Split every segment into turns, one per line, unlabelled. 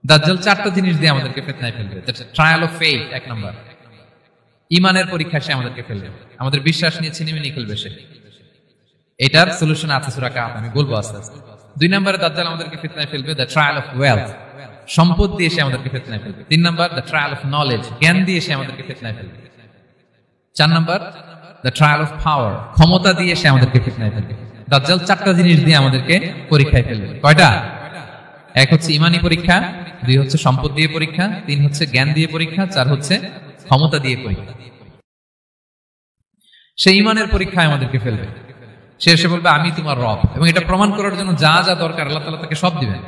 দাজ্জাল চারটা জিনিস দিয়ে আমাদেরকে ফিতনায় ফেলবে। ট্রায়াল অফ ফেইথ, এক নম্বর। ইমানের পরীক্ষা সে আমাদেরকে ফেলবে, আমাদের বিশ্বাস নিয়ে ছিনিমিনি খেলবে সে। এটার সলিউশন আছে সূরা কাহফ, আমি বলবো আস্তে আস্তে। 2 নম্বরে দাজ্জাল আমাদেরকে ফিতনায় ফেলবে, দ্য ট্রায়াল অফ ওয়েলথ, সম্পদ দিয়ে সে আমাদেরকে ফিতনায় ফেলবে। 3 নম্বর, দ্য ট্রায়াল অফ নলেজ, জ্ঞান দিয়ে সে আমাদেরকে ফিতনায় ফেলবে। 4 নম্বর, দ্য ট্রায়াল অফ পাওয়ার, ক্ষমতা দিয়ে সে আমাদেরকে ফিতনায় ফেলবে। দাজ্জাল চারটা জিনিস দিয়ে আমাদেরকে পরীক্ষায় ফেলবে। কয়টা? 1 হচ্ছে ইমানি পরীক্ষা, 2 হচ্ছে সম্পদ দিয়ে পরীক্ষা, 3 হচ্ছে জ্ঞান দিয়ে পরীক্ষা, 4 হচ্ছে ক্ষমতা দিয়ে পরীক্ষা। সে ইমানের পরীক্ষায় আমাদেরকে ফেলবে। সে এসে বলবে আমি তোমার রব, এবং এটা প্রমাণ করার জন্য যা যা দরকার আল্লাহ তাআলা তাকে সব দিবেন,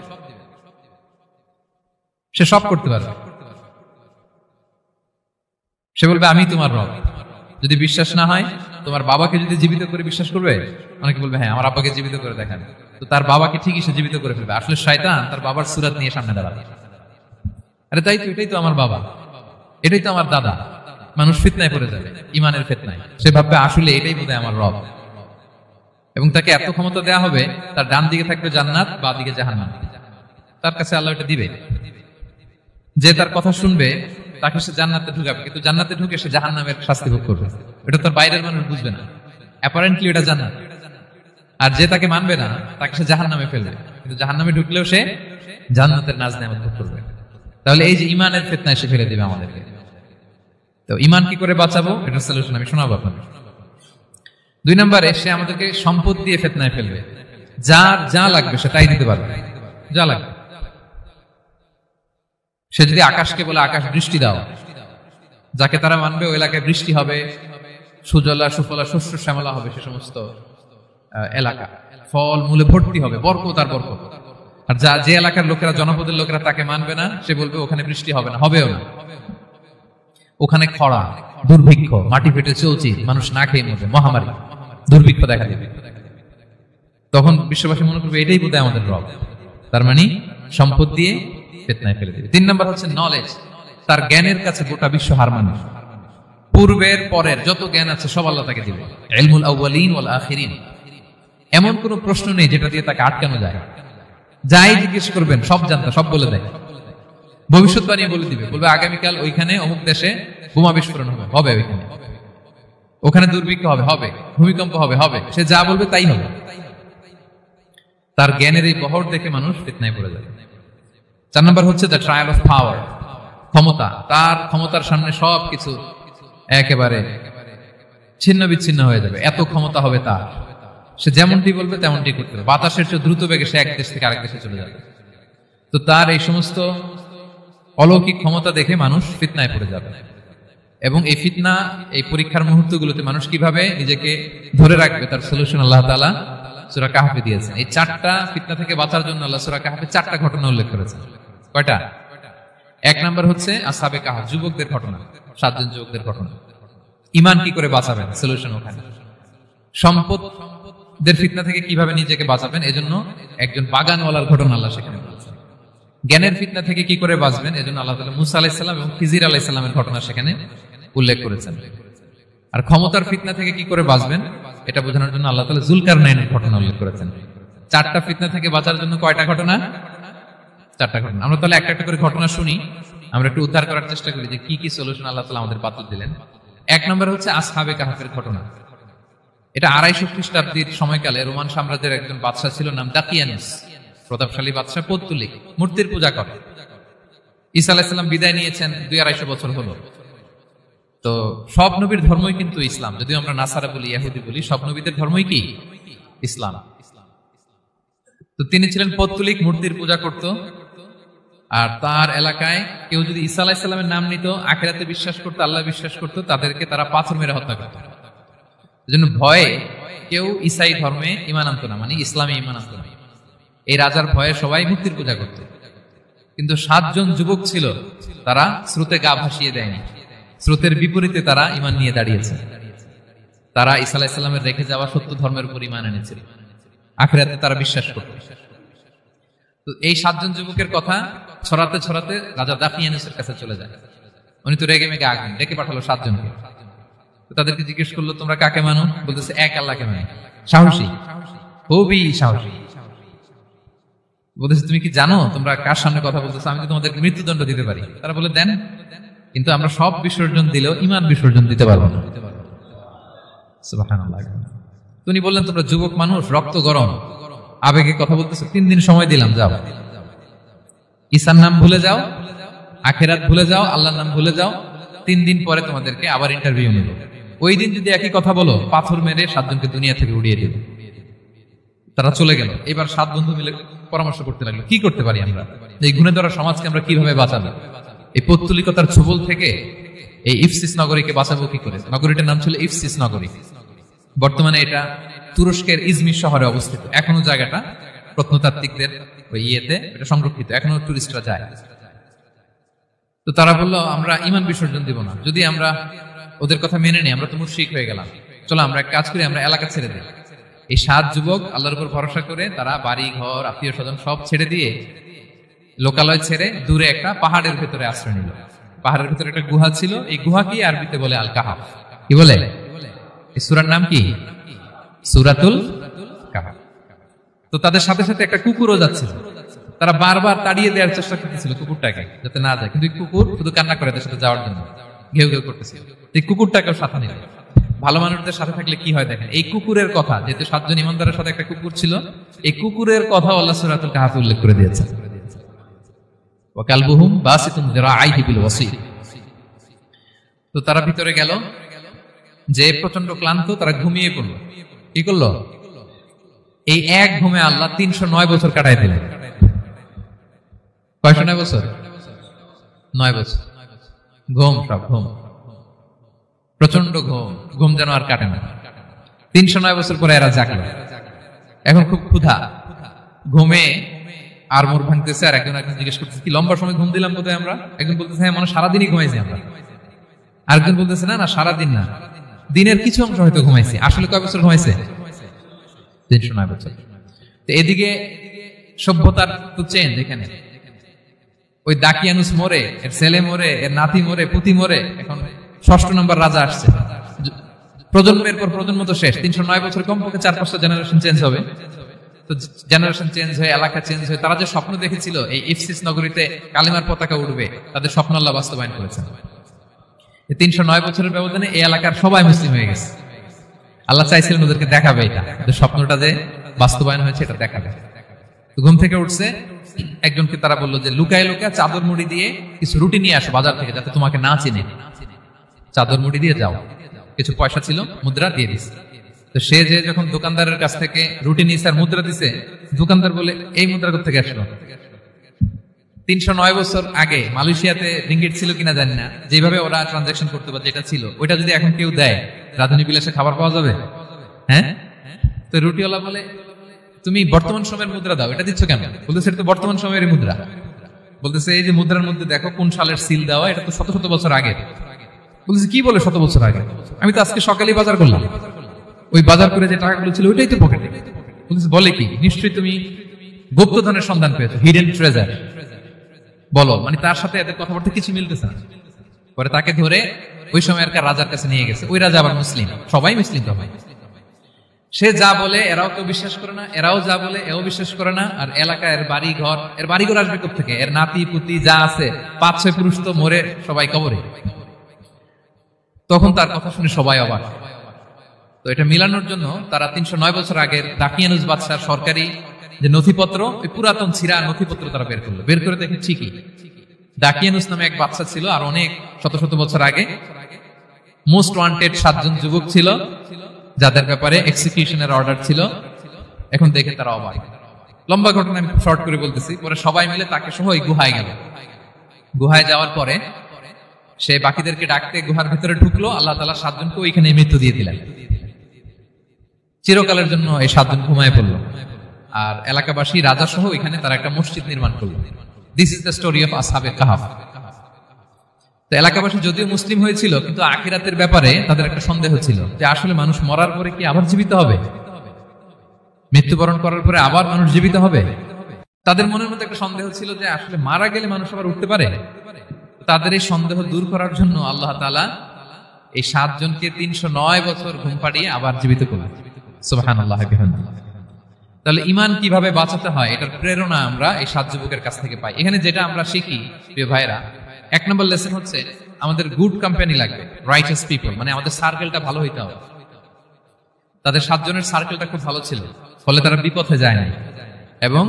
সে সব করতে পারবে। সে বলবে আমি তোমার রব। যদি বিশ্বাস না হয়, তোমার বাবাকে যদি জীবিত করে বিশ্বাস করবে, অনেকে বলবে হ্যাঁ আমার আব্বাকে জীবিত করে দেখান, তো তার বাবাকে ঠিকই সে জীবিত করে ফেলবে। আসলে শয়তান তার বাবার সুরাত নিয়ে সামনে দাঁড়াবে, আরে তাই তো, এটাই তো আমার বাবা, এটাই তো আমার দাদা। মানুষ ফিতনায় পড়ে যাবে, ইমানের ফিতনায়। সে ভাববে আসলে এটাই বোধহয় আমার রব, এবং তাকে এত ক্ষমতা দেয়া হবে, তার ডান দিকে থাকবে জান্নাত, বাঁ দিকে জাহান্নাম। তার কাছে আল্লাহ এটা দিবে, যে তার কথা শুনবে তাকে সে জান্নাতে ঢুকাবে, কিন্তু জান্নাতে ঢুকে সে জাহান্নামের শাস্তি ভোগ করবে। এটা তার বাইরের মানুষ বুঝবে না, অ্যাপারেন্টলি এটা জান্নাত। আর যে তাকে মানবে না তাকে সে জাহান্নামে ফেলবে, কিন্তু জাহান্নামে ঢুকলেও সে জান্নাতের নাজ নেয়ামত ভোগ করবে। তাহলে এই যে ইমানের ফিতনায় সে ফেলে দিবে আমাদেরকে। তো ইমান কি করে বাঁচাবো, এটার সলিউশন আমি শোনাবো আপনাদের। 2 নম্বরে সে আমাদেরকে সম্পদ দিয়ে ফিতনায় ফেলবে। যার যা লাগবে সে তাই দিতে পারবে, যা লাগবে। সে যদি আকাশকে বলে আকাশ বৃষ্টি দাও, যাকে তারা মানবে ওই এলাকায় বৃষ্টি হবে, সুজলা সুফলা শস্য শ্যামলা হবে সে সমস্ত এলাকা, ফল মূলে ভর্তি হবে, বরকত আর বরকত। আর যে এলাকার লোকেরা, জনপদের লোকেরা তাকে মানবে না, সে বলবে ওখানে বৃষ্টি হবে না, হবেও না, ওখানে খরা, দুর্ভিক্ষ, মাটি ফেটে চলছি, মানুষ না খেয়ে মরবে, মহামারী, দুর্ভিক্ষ দেখা দেবে। তখন বিশ্ববাসী মনে করবে এটাই বোধহয় আমাদের রব। তার মানে সম্পদ দিয়ে ফিতনায় ফেলে দেবে। 3 নম্বর হচ্ছে নলেজ, তার জ্ঞানের কাছে গোটা বিশ্ব হার মানে। পূর্বের পরের যত জ্ঞান আছে সব আল্লাহ তাকে দিবে। ইলমুল আউয়ালিন ওয়াল আখিরিন, এমন কোন প্রশ্ন নেই যেটা দিয়ে তাকে আটকানো যায়। যাই জিজ্ঞেস করবেন সব জানতা, সব বলে দেয়। ভবিষ্যৎবাণী বলে দিবে, বলবে আগামীকাল ওইখানে অমুক দেশে বোমা বিস্ফোরণ হবে, হবে ওইখানে, ওখানে দুর্ভিক্ষ হবে, হবে, ভূমিকম্প হবে, হবে। সে যা বলবে তাই হবে। তার জ্ঞানের এই বহর দেখে মানুষ ফিতনায় পড়ে যাবে। 4 নম্বর হচ্ছে দ্য ট্রায়াল অফ পাওয়ার, ক্ষমতা। তার ক্ষমতার সামনে সবকিছু একেবারে ছিন্ন বিচ্ছিন্ন হয়ে যাবে, এত ক্ষমতা হবে তার। সে যেমনটি বলবে তেমনটি করতে হবে। বাতাসের চেয়ে দ্রুত বেগে সে এক দেশ থেকে আরেক দেশে চলে যাবে। তো তার এই সমস্ত অলৌকিক ক্ষমতা দেখে মানুষ ফিতনায় পড়ে যাবে। এবং এই ফিতনা, এই পরীক্ষার মুহূর্তগুলোতে মানুষ কিভাবে নিজেকে ধরে রাখবে তার সলিউশন আল্লাহ তাআলা সূরা কাহফে দিয়েছেন। এই 4টা ফিতনা থেকে বাঁচার জন্য আল্লাহ সূরা কাহফে 4টা ঘটনা উল্লেখ করেছেন। কয়টা? 1 নম্বর হচ্ছে আসহাবে কাহফ, যুবকদের ঘটনা, 7 জন যুবকদের ঘটনা। ঈমান কি করে বাঁচাবেন, সলিউশন ওখানে। সম্পদের ফিতনা থেকে কিভাবে নিজেকে বাঁচাবেন, এজন্য একজন বাগানওয়ালার ঘটনা আল্লাহ সেখানে বলেছেন। জ্ঞানের ফিতনা থেকে কি করে বাঁচবেন, এজন্য আল্লাহ তাআলা মুসা আলাইহিস সালাম এবং খিজির আলাইহিস সালামের ঘটনা সেখানে উল্লেখ করেছেন। আর ক্ষমতার ফিতনা থেকে কি করে বাঁচবেন এটা বোঝানোর জন্য আল্লাহ তাআলা যুলকারনাইনের ঘটনা উল্লেখ করেছেন। 4টা ফিতনা থেকে বাঁচার জন্য কয়টা ঘটনা? 4টা ঘটনা। আমরা তাহলে একটা একটা করে ঘটনা শুনি, আমরা একটু উদ্ধার করার চেষ্টা করি যে কি কি সলিউশন আল্লাহ তাআলা আমাদের বাতলে দিলেন। 1 নম্বর হচ্ছে আসহাবে কাহফের ঘটনা। এটা 250 খ্রিস্টাব্দের সময়কালে রোমান সাম্রাজ্যের একজন বাদশা ছিল, নাম দাকিয়ানুস, প্রতাপশালী বাদশা, পৌত্তলিক, মূর্তির পূজা করে। ঈসা আলাইহিস সালাম বিদায় নিয়েছেন, 200-250 বছর হলো। তো সব নবীর ধর্মই কিন্তু ইসলাম, যদিও আমরা নাসারা বলি, ইহুদি বলি, সব নবীদের ধর্মই কি ইসলাম। তো তিনি ছিলেন পৌত্তলিক, মূর্তির পূজা করত। আর তার এলাকায় কেউ যদি ঈসা আলাইহিস সালামের নাম নিত, আখিরাতে বিশ্বাস করত, আল্লাহ বিশ্বাস করত, তাদেরকে তারা পাথর মেরে হত্যা করত। এজন্য ভয়ে কেউ ঈসাই ধর্মে ঈমান আনতো না, মানে ইসলামে ঈমান আনতো না। এই রাজার ভয়ে সবাই মূর্তির পূজা করত। কিন্তু 7 জন যুবক ছিল, তারা স্রোতে গা ভাসিয়ে দেয়নি, স্রোতের বিপরীতে তারা ঈমান নিয়ে দাঁড়িয়েছে। তারা ঈসা আলাইহিস সালামের রেখে যাওয়া সত্য ধর্মের উপর ঈমান এনেছিল, আখিরাতে তারা বিশ্বাস করত। তো এই 7 জন যুবকের কথা ছড়াতে ছড়াতে রাজা দাকিয়ানুসের কাছে চলে যায়। উনি তো রেগে মেগে আগুন, ডেকে পাঠালো 7 জনকে। তাদেরকে জিজ্ঞেস করলো তোমরা কাকে মানো? বলতেছে এক আল্লাহকে মানি। সাহসী, খুবই সাহসী। বলতেছে তুমি কি জানো তোমরা কার সামনে কথা বলতেছো, আমি তো তোমাদেরকে মৃত্যুদণ্ড দিতে পারি। তারা বলে দেন, কিন্তু আমরা সব বিসর্জন দিলেও ইমান বিসর্জন দিতে পারবো না। সুবহানাল্লাহ। তিনি বললেন তোমরা যুবক মানুষ, রক্ত গরম, আবেগে কথা বলতেছো, 3 দিন সময় দিলাম, যাও ঈসার নাম ভুলে যাও, আখিরাত ভুলে যাও, আল্লাহর নাম ভুলে যাও, 3 দিন পরে তোমাদেরকে আবার ইন্টারভিউ নেব। ওই দিন যদি একই কথা বলো, পাথর মেরে 7 জনকে দুনিয়া থেকে উড়িয়ে দেব। তারা চলে গেল। এবার 7 বন্ধু মিলে পরামর্শ করতে লাগলো, কি করতে পারি আমরা, এই গুণে ধরা সমাজকে আমরা কিভাবে বাঁচাবো, এই পৌত্তলিকতার ছোবল থেকে এই ইফসিস নগরীকে বাঁচাবো কি করে। নগরীটার নাম ছিল ইফসিস নগরী। বর্তমানে এটা তুরস্কের ইজমির শহরে অবস্থিত। এখনো জায়গাটা প্রত্নতাত্ত্বিকদের ওই ইয়েতে এটা সংরক্ষিত, এখনো টুরিস্টরা যায়। তো তারা বললো আমরা ইমান বিসর্জন দিব না, যদি আমরা ওদের কথা মেনে নিই আমরা তো মুশরিক হয়ে গেলাম, চলো আমরা এক কাজ করি, আমরা এলাকা ছেড়ে দিই। এই 7 যুবক আল্লাহর উপর ভরসা করে তারা বাড়ি ঘর আত্মীয় স্বজন সব ছেড়ে দিয়ে লোকালয় ছেড়ে দূরে একটা পাহাড়ের ভেতরে আশ্রয় নিল। পাহাড়ের ভেতরে একটা গুহা ছিল, এই গুহা কি আরবিতে বলে আল কাহাফ। কি বলে? এই সূরার নাম কি? সূরাতুল কাহাফ। তো তাদের সাথে সাথে একটা কুকুরও যাচ্ছিল। তারা বারবার তাড়িয়ে দেওয়ার চেষ্টা করতেছিল কুকুরটাকে যাতে না যায়, কিন্তু কুকুর শুধু কান্না করে তাদের সাথে যাওয়ার জন্য ঘেউ ঘেউ করতেছিল। এই কুকুরটাকেও সাথে নিল। ভালো মানুষদের সাথে থাকলে কি হয় দেখেন, এই কুকুরের কথা, যেহেতু 7 জন ইমানদারের সাথে একটা কুকুর ছিল, এই কুকুরের কথা আল্লাহ সূরাতুল কাহাফে উল্লেখ করে দিয়েছেন। ওয়া কালবুহুম বাসিতুন যিরাআইহি বিল ওয়াসিল। তো তারা ভিতরে গেল, যে প্রচন্ড ক্লান্ত, তারা ঘুমিয়ে পড়লো। কি করলো? এই এক ঘুমে আল্লাহ 309 বছর কাটাই দিলেন। কয়শো 9 বছর? 9 বছর ঘুম, সব ঘুম, প্রচন্ড ঘুম, ঘুম যেন আর কাটে না। 309 বছর পরে এরা জাগলো। এখন খুব ক্ষুধা, ঘুমে আর মোর ভাঙতেছে। আর একজন জিজ্ঞেস করতেছে কি লম্বা সময় ঘুম দিলাম কোথায় আমরা? একজন বলতেছে হ্যাঁ, মানে সারাদিনই ঘুমাইছি আমরা। আরেকজন বলতেছে না না, সারাদিন না, দিনের কিছু অংশ হয়তো ঘুমাইছি। আসলে কয় বছর ঘুমাইছে? 309 বছর। তো এদিকে সভ্যতার তো চেঞ্জ। এখানে ওই দাকিয়ানুস মরে, এর ছেলে মরে, এর নাতি মরে, পুতি মরে, এখন 6ষ্ঠ নম্বর রাজা আসছে। প্রজন্মের পর প্রজন্ম তো শেষ। 309 বছর কমপক্ষে 4-5টা জেনারেশন চেঞ্জ হবে। তো জেনারেশন চেঞ্জ হয়ে, এলাকা চেঞ্জ হয়ে, তারা যে স্বপ্ন দেখেছিল এই ইফসিস নগরীতে কালিমার পতাকা উঠবে, তাদের স্বপ্ন আল্লাহ বাস্তবায়ন করেছেন। 309 বছরের ব্যবধানে এই এলাকার সবাই মুসলিম হয়ে গেছে। আল্লাহ চাইছিলেন ওদেরকে দেখাবে এটা, যে স্বপ্নটা যে বাস্তবায়ন হয়েছে এটা দেখাবে। ঘুম থেকে উঠছে, একজনকে তারা বললো যে লুকায় লুকায় চাদর মুড়ি দিয়ে কিছু রুটি নিয়ে আসো বাজার থেকে, যাতে তোমাকে না চিনে। চাদর মুড়ি দিয়ে যাও। কিছু পয়সা ছিল, মুদ্রা দিয়ে দিছে। তো সে যে যখন দোকানদারের কাছ থেকে রুটি নিয়েছে আর মুদ্রা দিছে, দোকানদার বলে এই মুদ্রা কোথা থেকে আসলো? 309 বছর আগে মালয়েশিয়াতে রিঙ্গিট ছিল কিনা জানি না, যেভাবে ওরা ট্রানজাকশন করতে পারে, যেটা ছিল ওইটা যদি এখন কেউ দেয়, রাধুনী বিলাসে খাবার পাওয়া যাবে? হ্যাঁ। তো রুটিওয়ালা বলে তুমি বর্তমান সময়ের মুদ্রা দাও, এটা দিচ্ছ কেন? বলতেছে এটা তো বর্তমান সময়ের মুদ্রা। বলতেছে এই যে মুদ্রার মধ্যে দেখো কোন সালের সিল দেওয়া, এটা তো শত শত বছর আগে। বলতেছে কি বলে শত বছর আগে? আমি তো আজকে সকালেই বাজার করলাম, ওই বাজার করে যে টাকাগুলো ছিল ওইটাই তো পকেটে। বলতেছে বলে কি? নিশ্চয়ই তুমি গুপ্তধনের সন্ধান পেয়েছো, হিডেন ট্রেজার। বলো, মানে তার সাথে এদের কথাবার্তা কিছু মিলতেছে না। পরে তাকে ধরে ওই সময় রাজার কাছে নিয়ে গেছে। ওই রাজা আবার মুসলিম, সবাই মুসলিম তো হয়। সে যা বলে এরাও কেউ বিশ্বাস করে না, এরাও যা বলে এও বিশ্বাস করে না। আর এলাকায় এর বাড়ি ঘর আসবে কোত্থেকে? এর নাতি পুতি যা আছে 5-6 পুরুষ তো মরে সবাই কবরে। তখন তার কথা শুনে সবাই অবাক। তো এটা মিলানোর জন্য তারা 309 বছর আগের দাকিয়ানুস বাদশার সরকারি যে নথিপত্র, ওই পুরাতন ছিঁড়া নথিপত্র তারা বের করলো। বের করে দেখে ঠিকই দাকিয়ানুস নামে এক বাদশা ছিল, আর অনেক শত শত বছর আগে মোস্ট ওয়ান্টেড 7 জন যুবক ছিল, যাদের ব্যাপারে এক্সিকিউশনের অর্ডার ছিল। এখন দেখে তারা অবাক। লম্বা ঘটনা আমি শর্ট করে বলতেছি। পরে সবাই মিলে তাকে সহ ওই গুহায় গেল। গুহায় যাওয়ার পরে সে বাকিদেরকে ডাকতে গুহার ভিতরে ঢুকলো। আল্লাহ তাআলা 7 জনকে ওইখানে মৃত্যু দিয়ে দিলেন। চিরকালের জন্য এই 7 জন ঘুমায় পড়লো। আর এলাকাবাসী রাজা সহ এখানে তারা একটা মসজিদ নির্মাণ করলো। This is the story of আসহাবে কাহাফ। তো এলাকাবাসী যদিও মুসলিম হয়েছিল, কিন্তু আখিরাতের ব্যাপারে তাদের একটা সন্দেহ ছিল যে আসলে মানুষ মরার পরে কি আবার জীবিত হবে? মৃত্যুবরণ করার পরে আবার মানুষ জীবিত হবে? তাদের মনের মধ্যে একটা সন্দেহ ছিল যে আসলে মারা গেলে মানুষ আবার উঠতে পারে। তাদের এই সন্দেহ দূর করার জন্য আল্লাহ তাআলা এই 7 জনকে 309 বছর ঘুম পাড়িয়ে আবার জীবিত করলেন। সুবহানাল্লাহ। তাহলে ঈমান কিভাবে বাঁচাতে হয় এটার প্রেরণা আমরা এই 7 যুবকের কাছ থেকে পাই। এখানে যেটা আমরা শিখি প্রিয় ভাইরা, 1 নম্বর লেসন হচ্ছে আমাদের গুড কোম্পানি লাগবে, রাইটাস পিপল, মানে আমাদের সার্কেলটা ভালো হইতে হবে। তাদের 7 জনের সার্কেলটা খুব ভালো ছিল, ফলে তারা বিপথে যায় না এবং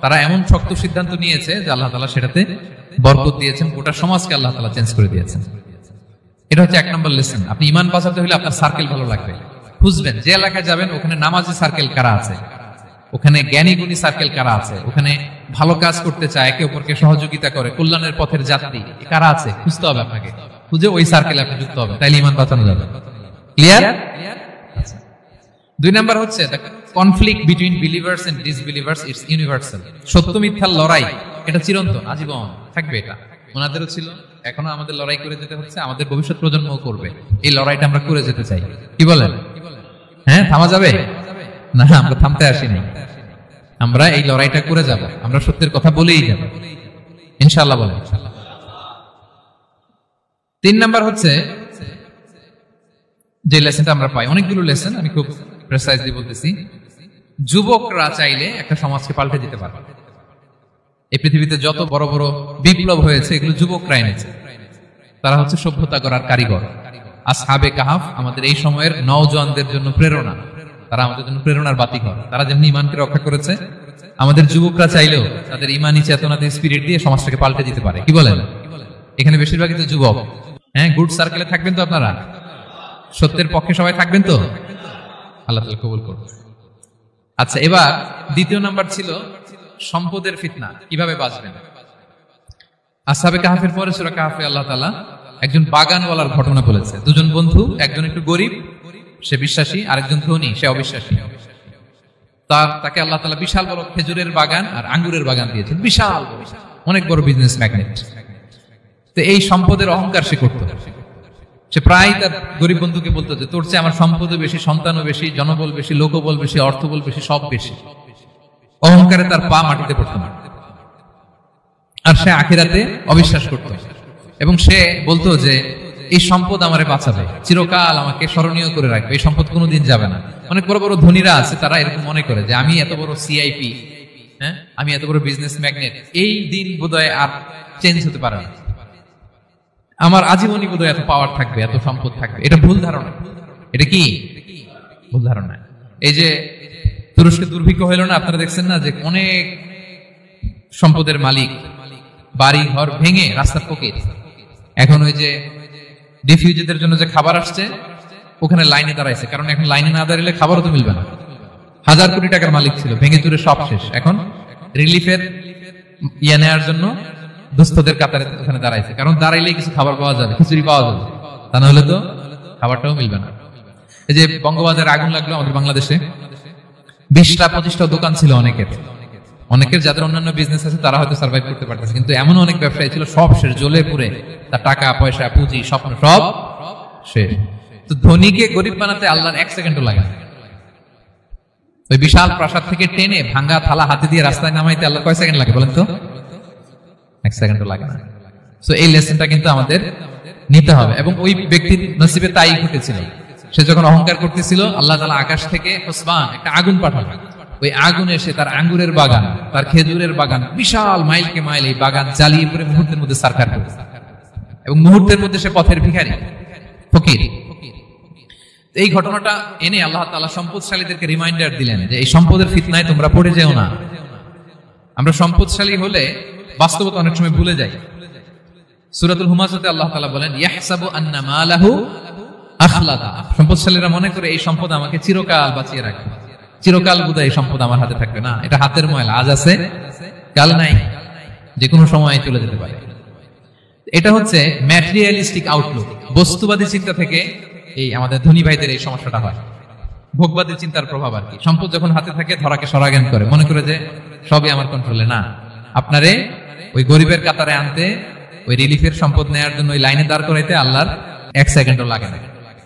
তারা এমন শক্ত সিদ্ধান্ত নিয়েছে যে আল্লাহ তাআলা সেটাতে বরকত দিয়েছেন, গোটা সমাজকে আল্লাহ তাআলা চেঞ্জ করে দিয়েছেন। এটা হচ্ছে 1 নম্বর লেসন। আপনি ঈমান বাঁচাতে হলে আপনার সার্কেল ভালো লাগবে। খুঁজবেন যে এলাকায় যাবেন ওখানে নামাজি সার্কেল কারা আছে, ওখানে জ্ঞানী গুণী সার্কেল কারা আছে, ওখানে ভালো কাজ করতে চায়, একে অপরকে সহযোগিতা করে, কল্যাণের পথের যাত্রী কারা আছে খুঁজতে হবে আপনাকে। খুঁজে ওই সার্কেলে আপনি যুক্ত হবে, তাইলে ঈমান বাঁচানো যাবে। ক্লিয়ার? 2 নাম্বার হচ্ছে conflict between believers and disbelievers it's universal. সত্য মিথ্যার লড়াই এটা চিরন্তন, আজীবন থাকবে। এটা ওনাদেরও ছিল, এখনো আমাদের লড়াই করে যেতে হচ্ছে, আমাদের ভবিষ্যৎ প্রজন্মও করবে। এই লড়াইটা আমরা করে যেতে চাই। কি বলেন? হ্যাঁ, থামা যাবে না, আমরা থামতে আসিনি। আমরা এই লড়াইটা করে যাব, আমরা সত্যের কথা বলেই যাব ইনশাআল্লাহ। বলেন। 3 নাম্বার হচ্ছে যে লেসনটা আমরা পাই, অনেকগুলো লেসন, আমি খুব প্রেসাইজলি বলতেছি। যুবকরা চাইলে একটা সমাজকে পাল্টে দিতে পারে। এই পৃথিবীতে যত বড় বড় বিপ্লব হয়েছে এগুলো যুবকরা এনেছে। তারা হচ্ছে সভ্যতা গড়ার কারিগর। আসহাবে কাহাফ আমাদের এই সময়ের নওজওয়ানদের জন্য প্রেরণা, তারা আমাদের জন্য প্রেরণার বাতিঘর। তারা যেমনি ঈমানকে রক্ষা করেছে, আমাদের যুবকরা চাইলেও তাদের ঈমানি চেতনাতে স্পিরিট দিয়ে সমাজটাকে পাল্টে দিতে পারে। কি বলেন? এখানে বেশিরভাগই তো যুবক। হ্যাঁ, গুড সার্কেলে থাকবেন তো আপনারা? সত্যের পক্ষে সবাই থাকবেন তো? আল্লাহ তাআলা কবুল করুন। আচ্ছা, এবার 2 নাম্বার ছিল সম্পদের ফিতনা, কিভাবে বাঁচবেন। আসহাবে কাহাফের পরে সূরা কাহাফে আল্লাহ তাআলা একজন বাগানওয়ালার ঘটনা বলেছে। 2 জন বন্ধু, একজন একটু গরিব, সে বিশ্বাসী, আরেকজন ধনী, সে অবিশ্বাসী। তাকে আল্লাহ তাআলা বিশাল বড় খেজুরের বাগান আর আঙ্গুরের বাগান দিয়েছেন, বিশাল অনেক বড় বিজনেস ম্যাগনেট। তো এই সম্পদের অহংকার সে করত। সে প্রায় তার গরিব বন্ধুকে বলতো যে তোর চেয়ে আমার সম্পদও বেশি, সন্তানও বেশি, জনবল বেশি, লোকবল বেশি, অর্থবল বেশি, সব বেশি। অহংকারে তার পা মাটিতে পড়তো না। আর সে আখিরাতে অবিশ্বাস করত এবং সে বলতো যে এই সম্পদ আমারে বাঁচাবে, চিরকাল আমাকে স্মরণীয় করে রাখবে, এই সম্পদ কোনোদিন যাবে না। অনেক বড় বড় ধনীরা আছে, তারা এরকম মনে করে যে আমি এত বড় সিআইপি, হ্যাঁ, আমি এত বড় বিজনেস ম্যাগনেট, এই দিন বোধহয় আর চেঞ্জ হতে পারে না, আমার আজীবনই বোধহয় এত পাওয়ার থাকবে, এত সম্পদ থাকবে। এটা ভুল ধারণা। এটা কি ভুল ধারণা? এই যে তুরস্কে দুর্ভিক্ষ হইল না, আপনারা দেখছেন না যে অনেক সম্পদের মালিক বাড়ি ঘর ভেঙে রাস্তার ফকির। এখন ওই যে ডিফিউজিদের জন্য যে খাবার আসছে ওখানে লাইনে দাঁড়াইছে, কারণ এখন লাইনে না দাঁড়ালে খাবারও তো মিলবে না। 1000 কোটি টাকার মালিক ছিল, ভেঙে চুরে সব শেষ। এখন রিলিফের নেওয়ার জন্য দুস্থদের কাতারে ওখানে দাঁড়াইছে, কারণ দাঁড়াইলেই কিছু খাবার পাওয়া যাবে, খিচুড়ি পাওয়া যাবে, তা না হলে তো খাবারটাও মিলবে না। এই যে বঙ্গবাজারে আগুন লাগলো আমাদের বাংলাদেশে, 20টা-25টা দোকান ছিল অনেকের যাদের অন্যান্য বিজনেস আছে তারা হয়তো সার্ভাইভ করতে পারতেছে, কিন্তু এমন অনেক ব্যবসায়ী ছিল সব শেষ, জ্বলে পুড়ে, তার টাকা পয়সা পুঁজি স্বপ্ন সব শেষ। তো ধনীকে গরিব বানাতে আল্লাহর 1 সেকেন্ডও লাগে না। ওই বিশাল প্রাসাদ থেকে টেনে ভাঙ্গা থালা হাতে দিয়ে রাস্তায় নামাইতে আল্লাহর কয় সেকেন্ড লাগে বলেন তো? 1 সেকেন্ডও লাগে না। সো এই লেসনটা কিন্তু আমাদের নিতে হবে, এবং ওই ব্যক্তির নসিবে তাই ঘটেছিল। সে যখন অহংকার করতেছিল, আল্লাহ তাআলা আকাশ থেকে হুসবান একটা আগুন পাঠালো। ওই আগুন এসে তার আঙ্গুরের বাগান, তার খেজুরের বাগান, বিশাল মাইলকে মাইল এই বাগান জ্বালিয়ে পুরো মুহূর্তের মধ্যে সারকার করে, এবং মুহূর্তের মধ্যে সে পথের ভিখারি, ফকির। এই ঘটনাটা এনে আল্লাহ তাআলা সম্পদশালীদেরকে রিমাইন্ডার দিলেন যে এই সম্পদের ফিতনায় তোমরা পড়ে যেও না। আমরা সম্পদশালী হলে বাস্তবতা অনেক সময় ভুলে যাই। সূরাতুল হুমাযাতে আল্লাহ তাআলা বলেন ইয়াহসাবু আন্না মালাহু আখলাদা। সম্পদশালীরা মনে করে এই সম্পদ আমাকে চিরকাল বাঁচিয়ে রাখবে, চিরকাল বোধহয় এই সম্পদ আমার হাতে থাকবে। না, এটা হাতের ময়লা, আজ আছে কাল নাই, যে কোনো সময় চলে যেতে পারে। এটা হচ্ছে ম্যাটেরিয়ালিস্টিক আউটলুক, বস্তুবাদী চিন্তা থেকে এই আমাদের ধনী ভাইদের এই সমস্যাটা হয়। ভোগবাদী চিন্তার প্রভাব আর কি। সম্পদ যখন হাতে থাকে ধরাকে সরাজ্ঞান করে, মনে করে যে সবই আমার কন্ট্রোলে। না, আপনারে ওই গরিবের কাতারে আনতে, ওই রিলিফের সম্পদ নেওয়ার জন্য ওই লাইনে দাঁড় করাইতে আল্লাহর 1 সেকেন্ডও লাগে না।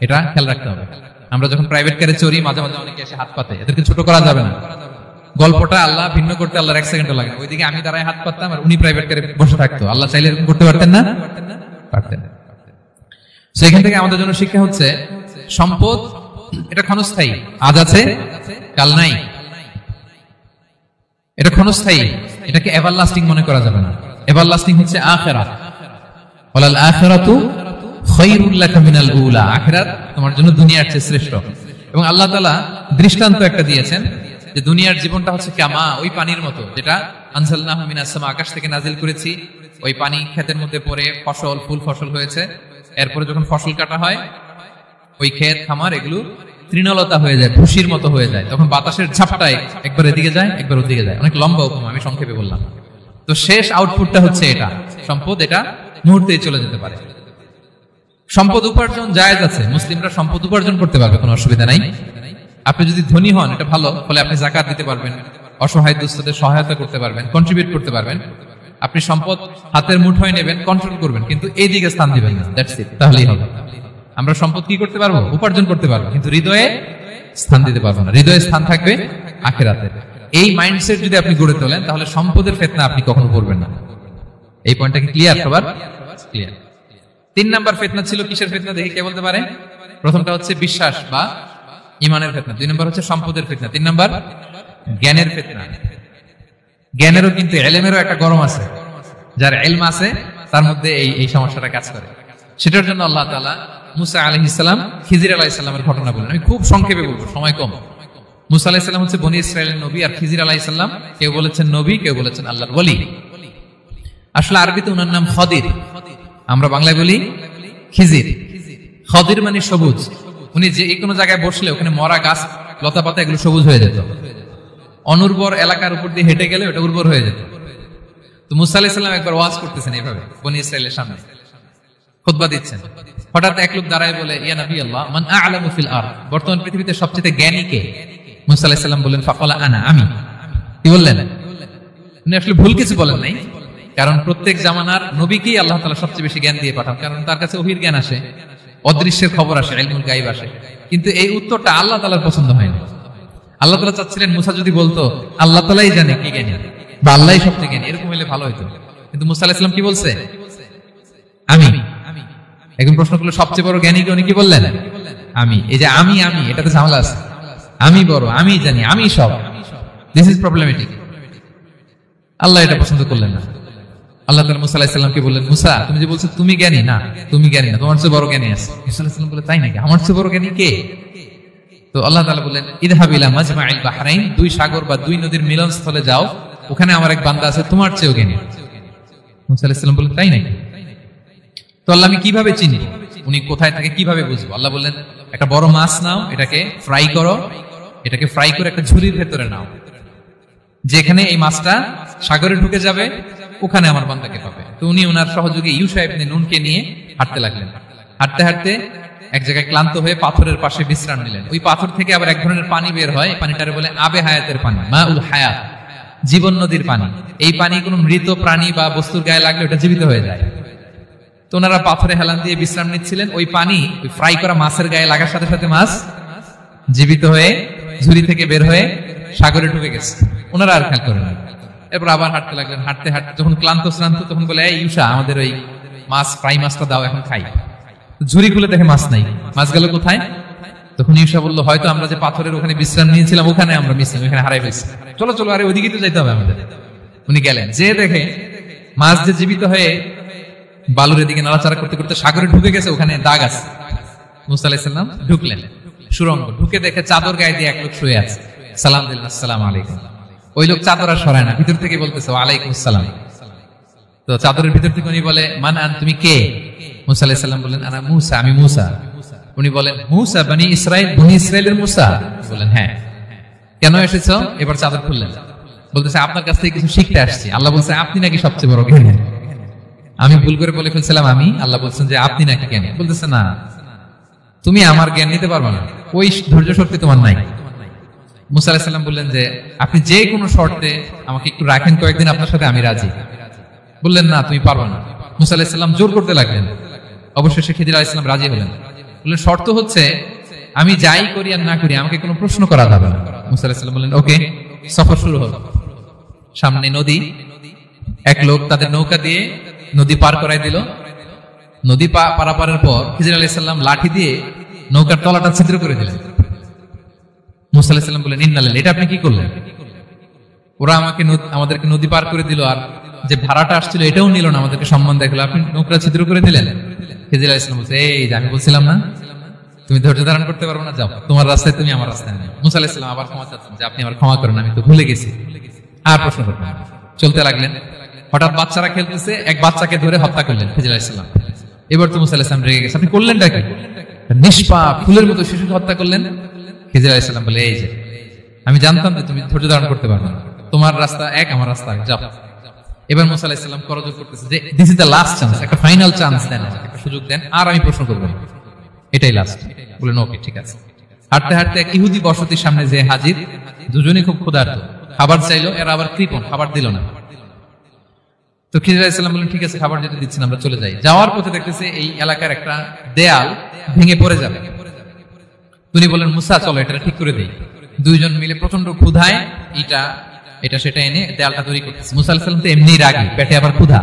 এটা খেয়াল রাখতে হবে। আমরা যখন প্রাইভেট কারে চড়ি, মাঝে মাঝে অনেকে এসে হাত পাতে, এদেরকে ছোট করা যাবে না। গল্পটা আল্লাহ ভিন্ন করতে আল্লাহর 1 সেকেন্ডও লাগে না। ওইদিকে আমি দাঁড়ায় হাত পাততাম আর উনি প্রাইভেট কারে বসে থাকতো, আল্লাহ চাইলে এরকম করতে পারতেন না? পারতেন। সেখান থেকে আমাদের জন্য শিক্ষা হচ্ছে সম্পদ এটা ক্ষণস্থায়ী, আজ আছে কাল নাই। এটা ক্ষণস্থায়ী, এটাকে এভারলাস্টিং মনে করা যাবে না। এভারলাস্টিং হচ্ছে আখিরাত। ওয়ালাল আখিরাতু খায়রুল লাকা মিনাল উলা, আখিরাত তোমার জন্য দুনিয়ার চেয়ে শ্রেষ্ঠ। এবং আল্লাহ তাআলা দৃষ্টান্ত একটা দিয়েছেন যে দুনিয়ার জীবনটা হচ্ছে কামা, ওই পানির মতো যেটা আনজালনাহু মিনাস সামা, আকাশ থেকে নাজিল করেছি। ওই পানি ক্ষেতের মধ্যে পড়ে ফসল, ফুল ফসল হয়েছে। এরপরে যখন ফসল কাটা হয়, ওই ক্ষেত খামার এগুলো তৃণলতা হয়ে যায়, ভুসির মতো হয়ে যায়। তখন বাতাসের ঝাপটায় একবার এদিকে যায়, একবার ওদিকে যায়। অনেক লম্বা উপমা, আমি সংক্ষেপে বললাম। তো শেষ আউটপুটটা হচ্ছে এটা, সম্পদ এটা মুহূর্তেই চলে যেতে পারে। সম্পদ উপার্জন জায়েজ আছে, মুসলিমরা সম্পদ উপার্জন করতে পারবে, কোনো অসুবিধা নাই। আপনি যদি ধনী হন এটা ভালো, ফলে আপনি যাকাত দিতে পারবেন, অসহায় দুস্থদের সহায়তা করতে পারবেন, কন্ট্রিবিউট করতে পারবেন। আপনি সম্পদ হাতের মুঠোয় নেবেন, কন্ট্রোল করবেন, কিন্তু এই দিকে স্থান দিবেন না, দ্যাটস ইট, তাহলেই হবে। আমরা সম্পদ কি করতে পারবো? উপার্জন করতে পারবো, কিন্তু হৃদয়ে স্থান দিতে পারবো না। হৃদয়ে স্থান থাকবে আখিরাতে। এই মাইন্ডসেট যদি আপনি গড়ে তোলেন, তাহলে সম্পদের ফিতনা আপনি কখনো পড়বেন না। এই পয়েন্টটা কি ক্লিয়ার সবার? ক্লিয়ার। 3 নাম্বার ফিতনা ছিল কিসের ফিতনা দেখি কে বলতে পারে? প্রথমটা হচ্ছে বিশ্বাস বা ঈমানের ফিতনা, 2 নাম্বার হচ্ছে সম্পদের ফিতনা, 3 নাম্বার জ্ঞানের ফিতনা। জ্ঞানেরও কিন্তু ইলমেরও একটা গরম আছে। যার ইলম আছে তার মধ্যে এই সমস্যাটা কাজ করে। সেটার জন্য আল্লাহ তাআলা মুসা আলাইহিস সালাম, খিজির আলাইহিস সালামের ঘটনা বলেন। আমি খুব সংক্ষেপে বলবো, সময় কম। মুসা আলাইহিস সালাম হচ্ছে বনি ইসরাইলের নবী, আর খিজির আলাইহিস সালাম কেউ বলেছেন নবী, কেউ বলেছেন আল্লাহর ওলি। আসলে আরবিতে ওনার নাম খদির, আমরা বাংলায় বলি খিজির। খদির মানে সবুজ। উনি যে কোনো জায়গায় বসলে ওখানে মরা গাছ, লতা পাতা এগুলো সবুজ হয়ে যেত। অনুর্বর এলাকার উপর দিয়ে হেঁটে গেলে ওটা উর্বর হয়ে যেত। তো মুসা আলাইহিস সালাম একবার ওয়াজ করতেছেন এইভাবে বনি ইসরাইলের সামনে, খুতবা দিচ্ছেন। হঠাৎ এক লোক দাঁড়ায় বলে, ইয়া নবী আল্লাহ, মান আ'লামু ফিল আরদ, বর্তমান পৃথিবীতে সবচেয়ে জ্ঞানী কে? মুসা আলাইহিস সালাম বললেন, ফাকালা আনা, আমি। কি বললেন? উনি আসলে ভুল কিছু বলেন নাই, কারণ প্রত্যেক জামানার নবীকেই আল্লাহ তাআলা সবচেয়ে বেশি জ্ঞান দিয়ে পাঠান, কারণ তার কাছে ওহীর জ্ঞান আসে, অদৃশ্যের খবর আসে, ইলমুল গায়ব আসে। কিন্তু এই উত্তরটা আল্লাহ তাআলার পছন্দ হয়নি। আল্লাহ তাআলা চাচ্ছিলেন মুসা যদি বলতো আল্লাহ তাআলাই জানে কে জ্ঞানী বা আল্লাহই সবচেয়ে জ্ঞানী, এরকম হলে ভালো হতো। কিন্তু মুসা আলাইহিস সালাম কি বলছে? আমি। এখন প্রশ্ন করলো সবচেয়ে বড় জ্ঞানী কে? উনি কি বললেন? আমি। এই যে আমি এটাতে ঝামেলা আছে। আমি বড়, আমি জানি, আমি সব, দিস ইজ প্রবলেমেটিক। আল্লাহ এটা পছন্দ করলেন না। আল্লাহ তাআলা মুসা আলাইহিস সালামকে বললেন, মুসা তুমি যে বলছো তুমি জ্ঞানী, না তুমি জ্ঞানী না, তোমার চেয়ে বড় জ্ঞানী আছে। মুসা আলাইহিস সালাম বলে, তাই নাকি? আমার চেয়ে বড় জ্ঞানী কে? তো আল্লাহ তাআলা বললেন, ইযহাব ইলা মাজমাইল বাহরাইন, 2 সাগর বা 2 নদীর মিলনস্থলে যাও, ওখানে আমার এক বান্দা আছে তোমার চেয়েও জ্ঞানী। মুসা আলাইহিস সালাম বললেন, তাই নাকি? তো আল্লাহ আমি কিভাবে চিনি? উনি কোথায় থাকে কিভাবে বুঝবো? আল্লাহ বললেন, একটা বড় মাছ নাও, এটাকে ফ্রাই করো, এটাকে ফ্রাই করে একটা ঝুড়ির ভেতরে নাও, যেখানে এই মাছটা সাগরে ঢুকে যাবে ওখানে আমার বান্দাকে পাবে। তো উনি ওনার সহযোগী ইউশা ইবনে নুনকে নিয়ে হাঁটতে লাগলেন। হাঁটতে হাঁটতে এক জায়গায় ক্লান্ত হয়ে পাথরের পাশে বিশ্রাম নিলেন। ওই পাথর থেকে আবার এক ধরনের পানি বের হয়, পানিটারে বলে আবে হায়াতের পানি, মাউল হায়াত, জীবন নদীর পানি। এই পানি কোনো মৃত প্রাণী বা বস্তুর গায়ে লাগলে ওটা জীবিত হয়ে যায়। তো ওনারা পাথরে হেলান দিয়ে বিশ্রাম নিচ্ছিলেন। ওই পানি ফ্রাই করা মাছের গায়ে লাগার সাথে সাথে মাছ জীবিত হয়ে ঝুড়ি থেকে বের হয়ে সাগরে ঢুকে গেছে। ওনারা আর খেয়াল করেন না। এরপর আবার হাঁটতে লাগলেন। হাঁটতে হাঁটতে যখন ক্লান্ত শ্রান্ত, তখন বলে, এই ইউশা, আমাদের ওই মাছ ফ্রাই মাছটা দাও, এখন খাই। ঝুড়ি খুলে দেখে মাছ নাই। মাছ গেল কোথায়? তখন ইউশা বললো, হয়তো আমরা যে পাথরের ওখানে বিশ্রাম নিয়েছিলাম ওখানে আমরা মিস, ওখানে হারাই ফেলছি। চলো চলো, আরে ওইদিকে তো যাইতে হবে আমাদের। উনি গেলেন, যে দেখে মাছ যে জীবিত হয়ে বালুর দিকে নাড়াচাড়া করতে করতে সাগরে ঢুকে গেছে, ওখানে দাগ আছে। মুসা আলাইহিস সালাম ঢুকলেন সুরঙ্গ, ঢুকে দেখে চাদর গায়ে দিয়ে এক লোক শুয়ে আছে। সালাম দিলেন, আসসালামু আলাইকুম। ওই লোক চাদর আর সরায় না, ভিতর থেকে বলতেছে, ওয়ালাইকুম আসসালাম। তো চাদরের ভিতর থেকে উনি বলে, মান আন, তুমি কে? মুসা আলাইহিস সালাম বলেন, আনা মুসা, আমি মুসা। উনি বলেন, মুসা বনি ইসরাইল, বনি ইসরাইলের মুসা? বলেন, হ্যাঁ। কেন এসেছো? এবার চাদর খুললেন, বলতেছে, আপনার কাছ থেকে কিছু শিখতে আসছি। আল্লাহ বলছে, আপনি নাকি সবচেয়ে বড় জ্ঞানী। আমি ভুল করে বলে ফেলছিলাম আমি, আল্লাহ বলছেন যে আপনি নাকি জ্ঞানী। বলতেছে, না, তুমি আমার জ্ঞান নিতে পারবে না, ওই ধৈর্য শক্তি তোমার নাই। মুসা আলাইহিস সালাম বললেন যে আপনি যে কোনো শর্তে আমাকে একটু রাখেন কয়েকদিন আপনার সাথে, আমি রাজি। বললেন, না তুমি পারবে না। মুসা আলাইহিস সালাম জোর করতে লাগলেন। অবশেষে খিদির আলাইহিস সালাম রাজি হলেন। বললেন, শর্ত হচ্ছে আমি যাই করি আর না করি আমাকে কোনো প্রশ্ন করা যাবে না। মুসা আলাইহিস সালাম বললেন, ওকে। সফর শুরু হলো। সামনে নদী, এক লোক তাদের নৌকা দিয়ে নদী পার করাই দিল। নদী পারাপারের পর খিজির আলাইহিস সালাম লাঠি দিয়ে নৌকার তলাটা ছিদ্র করে দিলেন। মুসা আলাইহিস সালাম বললেন, ইন্নালিল্লাহ, এটা আপনি কি করলেন? ওরা আমাদেরকে নদী পার করে দিল, আর যে ভাড়াটা আসছিল এটাও নিল না, আমাদেরকে সম্মান দেখালো, আপনি নৌকা ছিদ্র করে দিলেন। খিজির আলাইহিস সালাম বলছে, এই যে আমি বলছিলাম না তুমি ধৈর্য ধারণ করতে পারবো না, যাও তোমার রাস্তায় তুমি আমার রাস্তায় নেই। মুসা আলাইহিস সালাম আবার ক্ষমা চাচ্ছেন যে আপনি আমার ক্ষমা করেন, আমি তো ভুলে গেছি, আর প্রশ্ন করবেন না। চলতে লাগলেন। হঠাৎ বাচ্চারা খেলতেছে, এক বাচ্চাকে ধরে হত্যা করলেন খিজির আলাইহিস সালাম। এবার তো মুসা আলাইহিস সালাম রেগে গেছে, আপনি করলেনটা কি? নিষ্পাপ ফুলের মতো শিশুকে হত্যা করলেন। খিজির আলাইহিস সালাম বলে, এই যে আমি জানতাম যে তুমি ধৈর্য ধারণ করতে পারবে না, তোমার রাস্তা এক, আমার রাস্তা এক, যাও। এবার মুসা আলাইহিস সালাম করজোর করতেছে যে this is the last chance, একটা ফাইনাল চান্স দেন, একটা সুযোগ দেন, আর আমি প্রশ্ন করব না, এটাই লাস্ট। বলেন ওকে ঠিক আছে। হাঁটতে হাঁটতে এক ইহুদি বসতির সামনে যে হাজির, দুজনেই খুব ক্ষুধার্ত, খাবার চাইলো, এরা আবার কৃপণ, খাবার দিল না। তো খিজির আলাইহিস সালাম বলেন, ঠিক আছে খাবার যেটা দিচ্ছেন আমরা চলে যাই। যাওয়ার পথে দেখতেছে এই এলাকার একটা দেয়াল ভেঙে পড়ে যাবে। তিনি বলেন, মুসা চলো এটা ঠিক করে দেই। দুইজন মিলে প্রচন্ড ক্ষুধায় এটা সেটা এনে দেয়ালটা তৈরি করতেছে। মুসা আলাইহিস সালাম তো এমনি রাগী, পেটে আবার ক্ষুধা,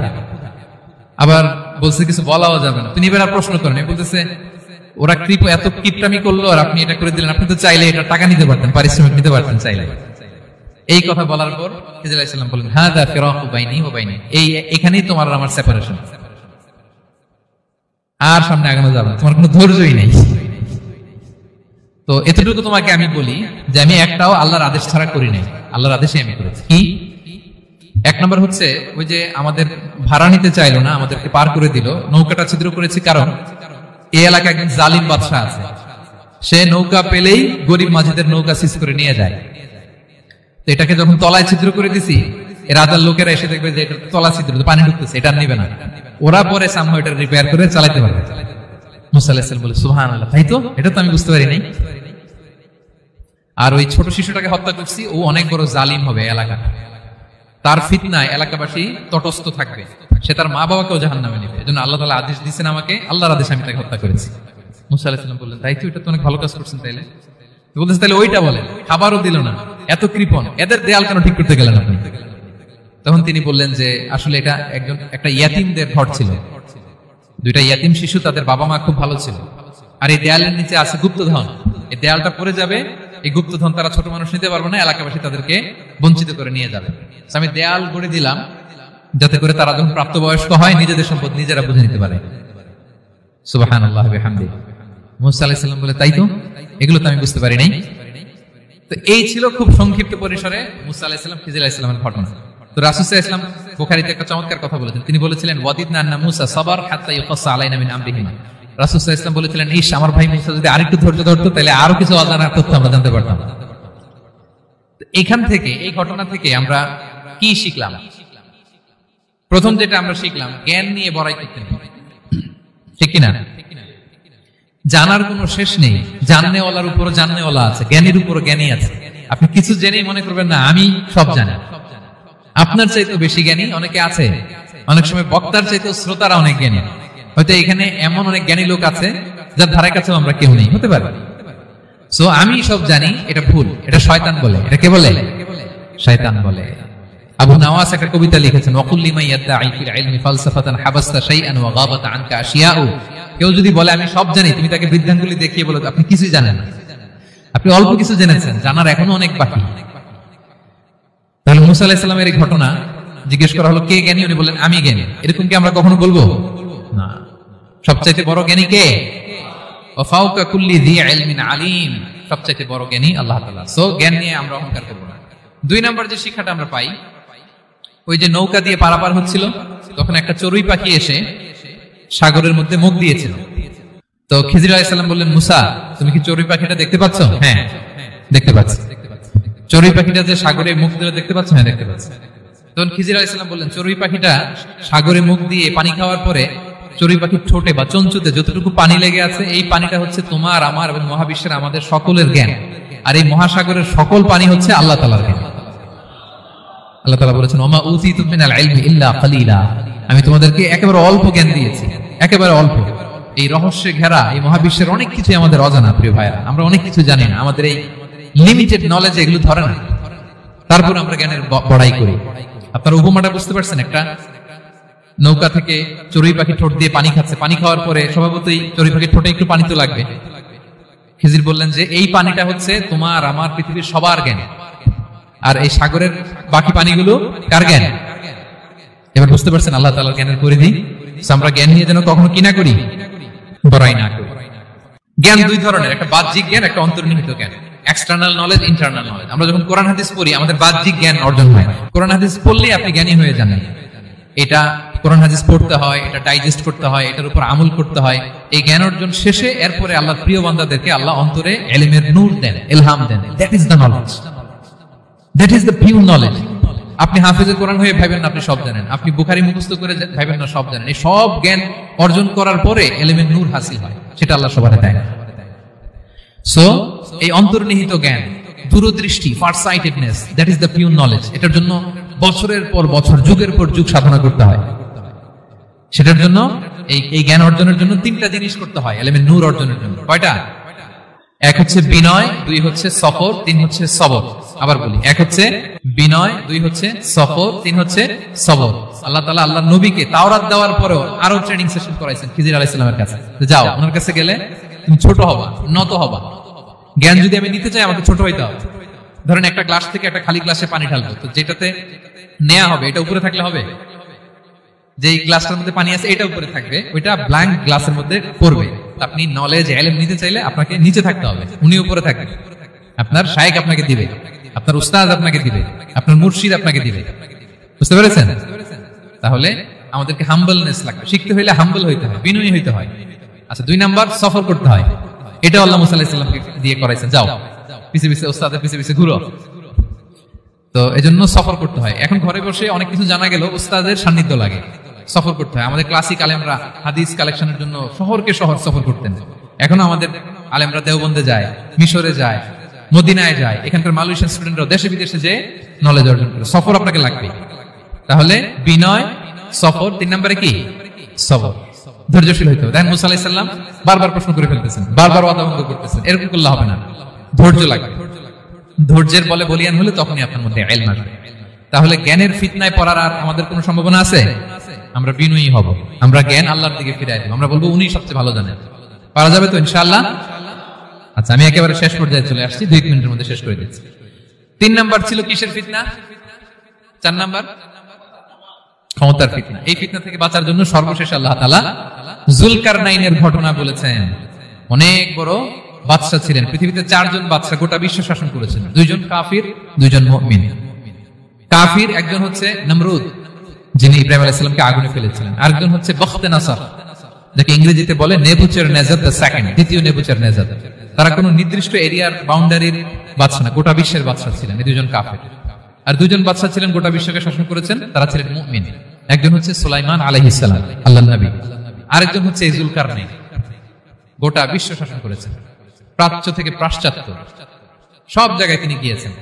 আবার বলছে কিছু বলাও যাবে না। তিনি এবার আর প্রশ্ন করেন, বলতেছে ওরা এত কিপটামি করলো আর আপনি এটা করে দিলেন, আপনি তো চাইলে এটা টাকা নিতে পারতেন, পারিশ্রমিক নিতে পারতেন চাইলে। এই কথা বলার পর খিজির আলাইহিস সালাম বলেন, হাযা ফিরাকু বাইনি ওয়া বাইনি, এখানেই তোমার আর আমার সেপারেশন, আর সামনে আগানো যাবে না, তোমার কোনো ধৈর্যই নেই। তো এতটুকু তোমাকে আমি বলি যে আমি একটাও আল্লাহর আদেশ ছাড়া করি নাই, আল্লাহর আদেশে আমি করেছি। কি? এক নম্বর হচ্ছে ওই যে আমাদের ভাড়া নিতে চাইলো না, আমাদেরকে পার করে দিল, নৌকাটা ছিদ্র করেছি, কারণ এই এলাকায় একজন জালিম বাদশা আছে, সে নৌকা পেলেই গরিব মাঝিদের নৌকা সিজ করে নিয়ে যায়। তো এটাকে যখন তলায় ছিদ্র করে দিছি, রাজার লোকেরা এসে দেখবে যে এটা তলা ছিদ্র, পানি ঢুকতেছে, এটা নিবে না, ওরা পরে সামহ এটা রিপেয়ার করে চালাতে পারবে। মুসা আলাইহিস সালাম বলে, সুবহানাল্লাহ, তাই তো, এটা তো আমি বুঝতে পারি নাই। আর ওই ছোট শিশুটাকে হত্যা করছি, ও অনেক বড় জালিম হবে এলাকা, তার ফিতনায় এলাকাবাসী তটস্থ থাকবে, সে তার মা বাবাকেও জাহান্নামে নেবে। এজন্য আল্লাহ তাআলা আদেশ দিয়েছেন আমাকে, আল্লাহর আদেশে আমি তাকে হত্যা করেছি। মুসা আলাইহিস সালাম বললেন, তাই তো, এটা তো অনেক ভালো কাজ করছেন। তাইলে বলতেছে, তাহলে ওইটা বলেন, খাবারও দিল না, এত কৃপণ, এদের দেয়াল কেন ঠিক করতে গেলেন আপনি? তখন তিনি বললেন যে আসলে এটা একটা ইয়াতিমদের ঘর ছিল, দুইটা ইয়াতিম শিশু, তাদের বাবা মা খুব ভালো ছিল, আর এই দেয়ালের নিচে আছে গুপ্তধন, এই দেয়ালটা পড়ে যাবে, এই গুপ্তধন তারা ছোট মানুষ নিতে পারবে না, এলাকাবাসী তাদেরকে বঞ্চিত করে নিয়ে যাবে। আমি দেয়াল গড়ে দিলাম যাতে করে তারা যখন প্রাপ্তবয়স্ক হয় নিজেদের সম্পদ নিজেরা বুঝে নিতে পারে। সুবহানাল্লাহ ওয়া বিহামদিহি। মুসা আলাইহিস সালাম বলে, তাই তো, এগুলো তো আমি বুঝতে পারি নাই। তো এই ছিল খুব সংক্ষিপ্ত পরিসরে মুসা আলাইহিস সালাম খিজির আলাইহিস সালামের ঘটনা। তো রাসূল সাল্লাল্লাহু আলাইহি ওয়াসাল্লাম বুখারীতে একটা চমৎকার কথা বলেছেন, তিনি বলেছিলেন, ওয়াদিদনা আন্না মুসা সাবার হাত্তা ইউকাসা আলাইনা মিন আমরিহিমা। রাসূল সাল্লাল্লাহু আলাইহি ওয়াসাল্লাম বলেছিলেন, ইস, আমার ভাই মুসা যদি আরেকটু ধৈর্য ধরতো তাহলে আরো কিছু অজানা তথ্য আমরা জানতে পারতাম। এখান থেকে, এই ঘটনা থেকে আমরা কি শিখলাম? প্রথম যেটা আমরা শিখলাম, জ্ঞান নিয়ে বড়াই করতে নেই, ঠিক কিনা? জানার কোনো শেষ নেই, জাননেওয়ালার উপরও জাননেওয়ালা আছে, জ্ঞানীর উপরও জ্ঞানী আছে। আপনি কিছু জেনেই মনে করবেন না আমি সব জানি, আপনার চাইতেও বেশি জ্ঞানী অনেকে আছে। অনেক সময় বক্তার চাইতেও শ্রোতারা অনেক জ্ঞানী। হয়তো এখানে এমন অনেক জ্ঞানী লোক আছে যার ধারে কাছেও আমরা কেউ নেই, হতে পারে। সো আমি সব জানি, এটা ভুল, এটা শয়তান বলে। এটা কে বলে? শয়তান বলে। আবু নাওয়াস একটা কবিতা লিখেছেন, ওয়াকুল লিমান ইয়াদঈ ফিল ইলমি ফালসাফাতান হাবাসতা শাইআন ওয়া গাবাত আনকা আশিয়াউ। কেউ যদি বলে আমি সব জানি, তুমি তাকে বৃদ্ধাঙ্গুলি দেখিয়ে বলো আপনি কিছুই জানেন না, আপনি অল্প কিছু জেনেছেন, জানার এখনো অনেক বাকি। তাহলে মুসা আলাইহিস সালামের এই ঘটনা জিজ্ঞেস করা হলো কে জ্ঞানী, উনি বললেন আমি জ্ঞানী। এরকম কি আমরা কখনো বলবো? না। সবচাইতে বড় জ্ঞানী কে? ওয়া ফাওকা কুল্লি যী ইলমিন আলিম, সবচাইতে বড় জ্ঞানী আল্লাহ তাআলা। সো জ্ঞান নিয়ে আমরা অহংকার করব না। দুই নাম্বার যে শিক্ষাটা আমরা পাই, ওই যে নৌকা দিয়ে পারাপার হচ্ছিল, তখন একটা চড়ুই পাখি এসে সাগরের মধ্যে মুখ দিয়েছিল। তো খিজির আলাইহিস সালাম বললেন, মুসা তুমি কি চড়ুই পাখিটা দেখতে পাচ্ছ? হ্যাঁ দেখতে পাচ্ছি। চড়ুই পাখিটা যে সাগরে মুখ দিলে দেখতে পাচ্ছ? হ্যাঁ দেখতে পাচ্ছি। তখন খিজির আলাইহিস সালাম বললেন, চড়ুই পাখিটা সাগরে মুখ দিয়ে পানি খাওয়ার পরে চড়ুই পাখির ঠোঁটে বা চঞ্চুতে যতটুকু পানি লেগে আছে, এই পানিটা হচ্ছে তোমার, আমার এবং মহাবিশ্বের আমাদের সকলের জ্ঞান। আর এই মহাসাগরের সকল পানি হচ্ছে আল্লাহ তাআলার জ্ঞান। আল্লাহ তাআলা বলেছেন, ওমা উতিতু মিনাল ইলমি ইল্লা কালিলা, আমি তোমাদেরকে একেবারে অল্প জ্ঞান দিয়েছি, একেবারে অল্প। এই রহস্যে ঘেরা এই মহাবিশ্বের অনেক কিছু আমাদের অজানা। প্রিয় ভাইরা, আমরা অনেক কিছু জানি না, আমাদের এই লিমিটেড নলেজ এগুলো ধরে না, তারপর আমরা জ্ঞানের বড়াই করি। আপনার উপমাটা বুঝতে পারছেন? একটা নৌকা থেকে চড়ুই পাখি ঠোঁট দিয়ে পানি খাচ্ছে, পানি খাওয়ার পরে স্বভাবতই চড়ুই পাখির ঠোঁটে একটু পানি তো লাগবে। খিজির বললেন যে এই পানিটা হচ্ছে তোমার আমার পৃথিবীর সবার জ্ঞান, আর এই সাগরের বাকি পানিগুলো কার জ্ঞান? এবার বুঝতে পারছেন আল্লাহ তাআলার জ্ঞানের পরিধি। আমরা জ্ঞান নিয়ে যেন কখনো কি না করি, বড়াই না করি। জ্ঞান দুই ধরনের, একটা বাহ্যিক জ্ঞান, একটা অন্তর্নিহিত জ্ঞান। External knowledge, internal knowledge. আমরা যখন কোরআন হাদিস পড়ি আমাদের বাহ্যিক জ্ঞান অর্জন হয়। কোরআন হাদিস পড়লেই আপনি জ্ঞানী হয়ে যান। এটা কোরআন হাদিস পড়তে হয়, এটা ডাইজেস্ট করতে হয়, এটার উপর আমল করতে হয়। এই জ্ঞান অর্জন শেষে এরপরে আল্লাহর প্রিয় বান্দাদেরকে আল্লাহ অন্তরে ইলমের নূর দেন, ইলহাম দেন। That is the knowledge, that is the pure knowledge. আপনি হাফেজে কোরআন হয়ে ভাবেন না আপনি সব জানেন, আপনি বুখারী মুখস্থ করে ভাবেন না সব জানেন। এই সব জ্ঞান অর্জন করার পরে ইলমের নূর হাসিল হয়, সেটা আল্লাহ সবার দেয়। সো এই অন্তর্নিহিত জ্ঞান, দূরদৃষ্টি, farsightedness, that is the pure knowledge. এটার জন্য বছরের পর বছর, যুগের পর যুগ সাধনা করতে হয়। সেটার জন্য এই জ্ঞান অর্জনের জন্য তিনটা জিনিস করতে হয় ইলমের নূর অর্জনের জন্য। কয়টা? এক হচ্ছে বিনয়, দুই হচ্ছে সফর, তিন হচ্ছে সবর। আবার বলি, এক হচ্ছে বিনয়, দুই হচ্ছে সফর, তিন হচ্ছে সবর। আল্লাহ তাআলা আল্লাহর নবীকে তাওরাত দেওয়ার পরেও আরো ট্রেনিং সেশন করাইছেন খিজির আলাইহিস সালামের কাছে। যাও, ওনার কাছে গেলে তুমি ছোট হবা, নত হবা। জ্ঞান যদি আমি নিতে চাই আমাকে ছোট হইতে হবে। ধরেন একটা গ্লাস থেকে একটা খালি গ্লাসে পানি ঢালবো, তো যেটাতে নেওয়া হবে এটা উপরে থাকলে হবে? যে গ্লাসটার মধ্যে পানি আছে এটা উপরে থাকবে, ওইটা ব্ল্যাঙ্ক গ্লাসের মধ্যে পড়বে। আপনি নলেজ, ইলম নিতে চাইলে আপনাকে নিচে থাকতে হবে, উনি উপরে থাকবে। আপনার শায়েখ আপনাকে দিবে, আপনার উস্তাদ আপনাকে দিবে, আপনার মুর্শিদ আপনাকে দিবে। বুঝতে পেরেছেন? তাহলে আমাদেরকে হাম্বলনেস লাগবে। শিখতে হইলে হাম্বল হইতে হয়, বিনয়ী হইতে হয়। আচ্ছা, দুই নাম্বার সফর করতে হয়। এটা আল্লাহ মুসা আলাইহিস সালামকে দিয়ে করাইছেন, যাও পিছে পিছে উস্তাদের পিছে পিছে ঘুরো। তো এজন্য সফর করতে হয়। এখন ঘরে বসে অনেক কিছু জানা গেল, উস্তাদের সান্নিধ্য লাগে, সফর করতে হয়। আমাদের ক্লাসিক আলেমরা হাদিস কালেকশনের জন্য শহরকে শহর সফর করতেন। এখনো আমাদের আলেমরা দেওবন্দে যায়, মিশরে যায়, মদিনায় যায়। এখানকার মালয়েশিয়ান স্টুডেন্টরা দেশে বিদেশে যে নলেজ অর্জন করে। সফর আপনাকে লাগবে। তাহলে বিনয়, সফর, তিন নম্বরে কি? সবর। ধৈর্যশীল হইতে হবে। দেখেন মুসা আলাইহিস সালাম বারবার প্রশ্ন করে ফেলতেছেন, বারবার ওয়াদা ভঙ্গ করতেছেন। এরকম করলে হবে না, ধৈর্য লাগবে। ধৈর্যের বলে বলিয়ান হলে তখনই আপনার মধ্যে ইলম আসবে। তাহলে জ্ঞানের ফিতনায় পড়ার আর আমাদের কোনো সম্ভাবনা আছে? আমরা বিনয়ী হব, আমরা জ্ঞান আল্লাহর দিকে ফিরাই দেব। আমরা বলবো উনি সবচেয়ে ভালো জানেন। পারা যাবে তো ইনশাআল্লাহ? আচ্ছা, আমি একেবারে শেষ পর্যায়ে চলে আসছি, 2 মিনিটের মধ্যে শেষ করে দিচ্ছি। 3 নাম্বার ছিল কিসের ফিতনা? 4 নাম্বার ক্ষমতার ফিতনা। এই ফিতনা থেকে বাঁচার জন্য সর্বশেষ আল্লাহ তাআলা যুলকারনাইনের ঘটনা বলেছেন। অনেক বড় বাদশা ছিলেন, পৃথিবীতে 4 জন বাদশা গোটা বিশ্ব শাসন করেছেন। 2 জন কাফির, 2 জন মুমিন। কাফির একজন হচ্ছে নমরুদ, যিনি ইব্রাহিম আলাইহিস সালামকে আগুনে ফেলেছিলেন। আরেকজন হচ্ছে বখতেনাসার, যাকে ইংরেজিতে বলে নেবুচারনেজার দ্য সেকেন্ড, দ্বিতীয় নেবুচারনেজার। তারা কোনো নির্দিষ্ট এরিয়ার বাউন্ডারির বাদশা না, গোটা বিশ্বের বাদশা ছিলেন। এই 2 জন কাফির। আর 2 জন বাদশা ছিলেন গোটা বিশ্বকে শাসন করেছেন, তারা ছিলেন মুমিন। একজন হচ্ছে সুলাইমান আলাইহিস সালাম, আল্লাহর নবী। আরেকজন হচ্ছে যুলকারনাইন, গোটা বিশ্ব শাসন করেছেন, প্রাচ্য থেকে পাশ্চাত্য সব জায়গায় তিনি গিয়েছেন,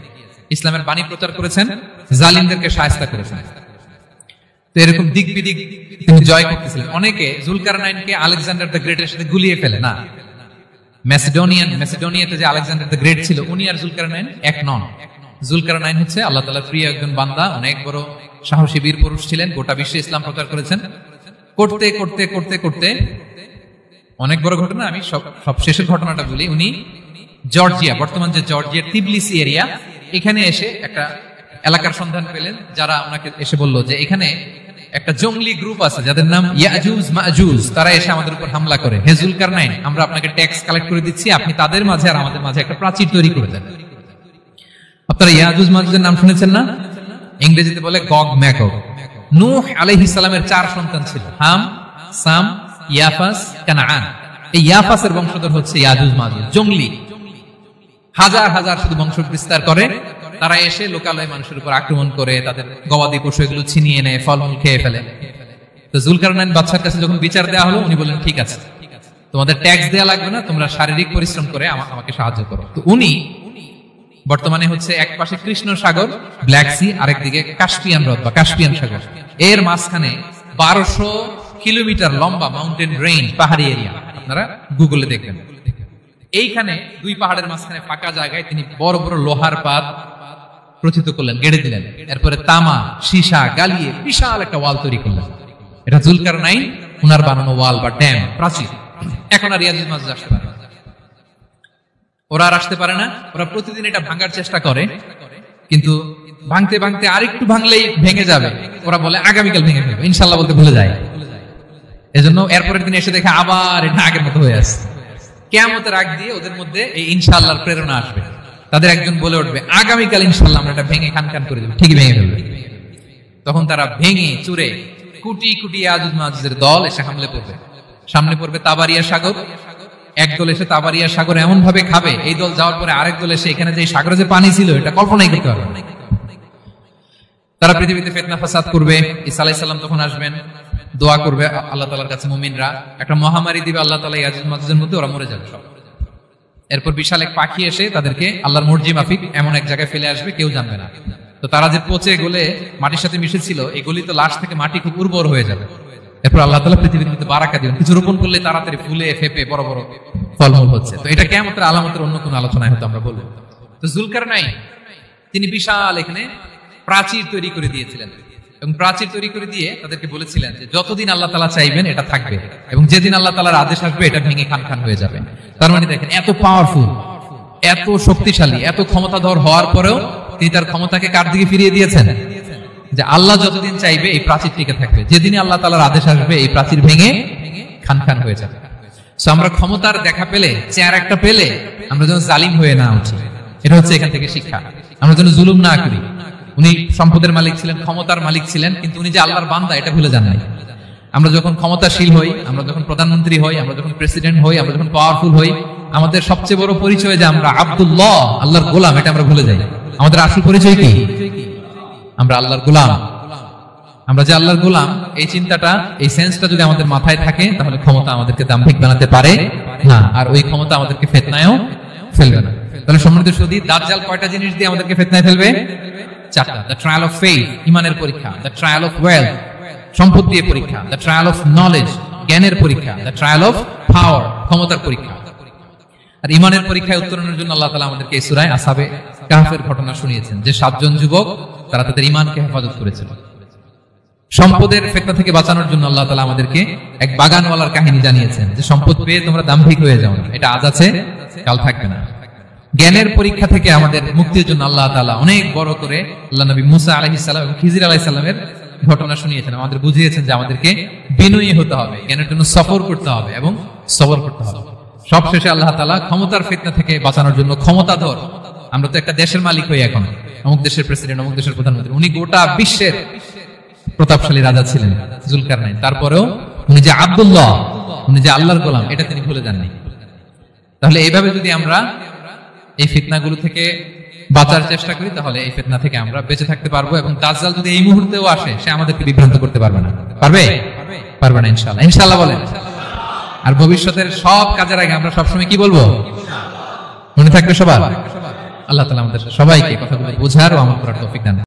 ইসলামের বাণী প্রচার করেছেন, জালিমদেরকে শায়েস্তা করেছেন। তো এরকম দিক বিদিক তিনি জয় করতেছিলেন। অনেকে যুলকারনাইনকে আলেকজান্ডার দ্য গ্রেটের সাথে গুলিয়ে ফেলে। না, মেসিডোনিয়াতে যে আলেকজান্ডার দ্য গ্রেট ছিল, উনি আর যুলকারনাইন এক নন। যুলকারনাইন হচ্ছে আল্লাহ তাআলার প্রিয় একজন বান্দা, অনেক বড় সাহসী বীর পুরুষ ছিলেন, গোটা বিশ্বে ইসলাম প্রচার করেছেন। করতে করতে করতে করতে অনেক বড় ঘটনা, আমি সব শেষের ঘটনাটা বলি। উনি জর্জিয়া, বর্তমান যে জর্জিয়ার তিবলিসি এরিয়া, এখানে এসে একটা এলাকার সন্ধান পেলেন, যারা ওনাকে এসে বলল যে এখানে একটা জঙ্গলি গ্রুপ আছে যাদের নাম ইয়াজুজ মাজুজ, তারা এসে আমাদের উপর হামলা করে। হে যুলকারনাইন, আমরা আপনাকে ট্যাক্স কালেক্ট করে দিচ্ছি, আপনি তাদের মাঝে আর আমাদের মাঝে একটা প্রাচীর তৈরি করে দেন। আপনারা ইয়াজুজ মাজুজের নাম শুনেছেন না? ইংরেজিতে বলে গগ ম্যাগগ। নূহ আলাইহিস সালামের 4 সন্তান ছিল, হাম, সাম, ইয়াফাস, কানাআন। এই ইয়াফাসের বংশধর হচ্ছে ইয়াজুজ মাজুজ, জঙ্গলি, হাজার হাজার শুধু বংশ বিস্তার করে। তারা এসে লোকালয় মানুষের উপর আক্রমণ করে, তাদের গবাদি পশু এগুলো ছিনিয়ে নেয়, ফলমূল খেয়ে ফেলে। তো যুলকারনাইন বাদশার কাছে যখন বিচার দেওয়া হলো, উনি বললেন ঠিক আছে, তোমাদের ট্যাক্স দেওয়া লাগবে না, তোমরা শারীরিক পরিশ্রম করে আমাকে সাহায্য করো। তো উনি বর্তমানে হচ্ছে এক পাশে কৃষ্ণ সাগর, ব্ল্যাক সি, আরেকদিকে কাস্পিয়ান হ্রদ বা কাস্পিয়ান সাগর, এর মাঝখানে 1200 কিলোমিটার লম্বা মাউন্টেন রেঞ্জ, পাহাড়ি এরিয়া। আপনারা গুগলে দেখবেন। এইখানে 2 পাহাড়ের মাঝখানে ফাঁকা জায়গায় তিনি বড় বড় লোহার পাত প্রথিত করলেন, গেড়ে দিলেন। এরপরে তামা, সীসা গালিয়ে বিশাল একটা ওয়াল তৈরি করলেন। এটা যুলকারনাইন উনার বানানো ওয়াল বা ড্যাম, প্রাচীর। এখন আর ইয়াজুজ মাজুজ আসতে পারে না, ওরা আর আসতে পারে না। ওরা প্রতিদিন এটা ভাঙার চেষ্টা করে, কিন্তু ভাঙতে ভাঙতে আরেকটু ভাঙলেই ভেঙে যাবে, ওরা বলে আগামীকাল ভেঙে ফেলবে, ইনশাল্লাহ বলতে ভুলে যায়। এজন্য এরপরের দিন এসে দেখে আবার এটা আগের মতো হয়ে আসছে। কিয়ামতের আগ দিয়ে ওদের মধ্যে এই ইনশাআল্লাহর প্রেরণা আসবে। তাদের একজন বলে উঠবে আগামীকাল ইনশাআল্লাহ আমরা এটা ভেঙে খান খান করে দেব, ঠিকই ভেঙে ফেলবে। তখন তারা ভেঙে চুরে কুটি কুটি ইয়াজুজ মাজুজের দল এসে হামলে পড়বে। সামনে পড়বে তাবারিয়া সাগর, এক দল এসে তাবারিয়া সাগর এমন ভাবে খাবে, এই দল যাওয়ার পরে আরেক দল এসে এখানে যে সাগরে যে পানি ছিল এটা কল্পনাই করতে পারবে না। তারা পৃথিবীতে ফিতনা ফাসাদ করবে। ঈসা আলাইহিস সালাম তখন আসবেন, দোয়া করবে আল্লাহ তাআলার কাছে মুমিনরা, একটা মহামারী দিবে আল্লাহ তাআলা ইয়াজুজ মাজুজের মধ্যে, ওরা মরে যাবে সব। এরপর বিশাল এক পাখি এসে তাদেরকে আল্লাহর মর্জি মাফিক এমন এক জায়গায় ফেলে আসবে, কেউ জানবে না। তো তারা যে পচে গলে মাটির সাথে মিশেছিল, এগুলি তো লাশ থেকে মাটি খুব উর্বর হয়ে যাবে। এরপর আল্লাহ তাআলা পৃথিবীর মধ্যে বারাকা দিবেন, কিছু রোপণ করলে তাড়াতাড়ি ফুলে ফেপে বড় বড় ফলমূল হচ্ছে। তো এটা কিয়ামতের আলামতের অন্য কোনো আলোচনায় হয়তো আমরা বলবো। তো যুলকারনাইন তিনি বিশাল এখানে প্রাচীর তৈরি করে দিয়েছিলেন, এবং প্রাচীর তৈরি করে দিয়ে তাদেরকে বলেছিলেন যে যতদিন আল্লাহ তাআলা চাইবেন এটা থাকবে, এবং যেদিন আল্লাহ তাআলার আদেশ আসবে এটা ভেঙে খান খান হয়ে যাবে। তার মানে দেখেন এত পাওয়ারফুল, এত শক্তিশালী, এত ক্ষমতাধর হওয়ার পরেও তিনি তার ক্ষমতাকে কার দিকে ফিরিয়ে দিয়েছেন? যে আল্লাহ যতদিন চাইবে এই প্রাচীর টিকে থাকবে, যেদিন আল্লাহ তাআলার আদেশ আসবে এই প্রাচীর ভেঙে খান খান হয়ে যাবে। সো আমরা ক্ষমতার দেখা পেলে, চেয়ার একটা পেলে আমরা যেন জালিম হয়ে না উঠি, এটা হচ্ছে এখান থেকে শিক্ষা। আমরা যেন জুলুম না করি। উনি সম্পদের মালিক ছিলেন, ক্ষমতার মালিক ছিলেন, কিন্তু উনি যে আল্লাহর বান্দা এটা ভুলে যান নাই। আমরা যখন ক্ষমতাশীল হই, আমরা যখন প্রধানমন্ত্রী হই, আমরা যখন প্রেসিডেন্ট হই, আমরা যখন পাওয়ারফুল হই, আমাদের সবচেয়ে বড় পরিচয় যে আমরা আব্দুল্লাহ, আল্লাহর গোলাম, এটা আমরা ভুলে যাই। আমাদের আসল পরিচয় কি? আমরা আল্লাহর গোলাম। আমরা যে আল্লাহর গোলাম, এই চিন্তাটা, এই সেন্সটা যদি আমাদের মাথায় থাকে, তাহলে ক্ষমতা আমাদেরকে দাম্ভিক বানাতে পারে না, আর ওই ক্ষমতা আমাদেরকে ফিতনায়ও ফেলবে না। তাহলে সম্মানিত সুধী, দাজ্জাল কয়টা জিনিস দিয়ে আমাদেরকে ফিতনায় ফেলবে? চারটা। দ্য ট্রায়াল অফ ফেইথ, ইমানের পরীক্ষা; দ্য ট্রায়াল অফ ওয়েলথ, সম্পদ দিয়ে পরীক্ষা; দ্য ট্রায়াল অফ নলেজ, জ্ঞানের পরীক্ষা; দ্য ট্রায়াল অফ পাওয়ার, ক্ষমতার পরীক্ষা। আর ইমানের পরীক্ষায় উত্তরণের জন্য আল্লাহ তাআলা আমাদেরকে এই সূরায়ে আসহাবে কাহফের ঘটনা শুনিয়েছেন, যে 7 জন যুবক তারা তাদের ঈমানকে হেফাজত করেছিল। সম্পদের ফিতনা থেকে বাঁচানোর জন্য আল্লাহ তাআলা আমাদেরকে এক বাগানওয়ালার কাহিনী জানিয়েছেন, যে সম্পদ পেয়ে তোমরা দাম্ভিক হয়ে যাও না, এটা আজ আছে কাল থাকবে না। জ্ঞানের পরীক্ষা থেকে আমাদের মুক্তির জন্য আল্লাহ তাআলা অনেক বড় করে আল্লাহ নবী মুসা আলাইহিস সালাম এবং খিজির আলাইহিস সালামের ঘটনা শুনিয়েছেন, আমাদের বুঝিয়েছেন যে আমাদেরকে বিনয়ী হতে হবে, জ্ঞানের জন্য সফর করতে হবে এবং সবর করতে হবে। সবশেষে আল্লাহ তাআলা ক্ষমতার ফিতনা থেকে বাঁচানোর জন্য ক্ষমতাধর, আমরা তো একটা দেশের মালিক হই এখন, অমুক দেশের প্রেসিডেন্ট, অমুক দেশের প্রধানমন্ত্রী, উনি গোটা বিশ্বের প্রতাপশালী রাজা ছিলেন যুলকারনাইন। তারপরেও উনি যে আব্দুল্লাহ, উনি যে আল্লাহর গোলাম, এটা তিনি ভুলে যাননি। তাহলে এইভাবে যদি আমরা এই ফিতনাগুলো থেকে বাঁচার চেষ্টা করি, তাহলে এই ফিতনা থেকে আমরা বেঁচে থাকতে পারবো। এবং দাজ্জাল যদি এই মুহূর্তেও আসে, সে আমাদেরকে বিভ্রান্ত করতে পারবে না। পারবে? পারবে না ইনশাআল্লাহ। ইনশাআল্লাহ বলেন। আর ভবিষ্যতের সব কাজের আগে আমরা সবসময় কি বলবো? মনে থাকবে সবার? আল্লাহ তাআলা আমাদের সবাইকে কথাগুলো বোঝার ও আমল করার তৌফিক দান।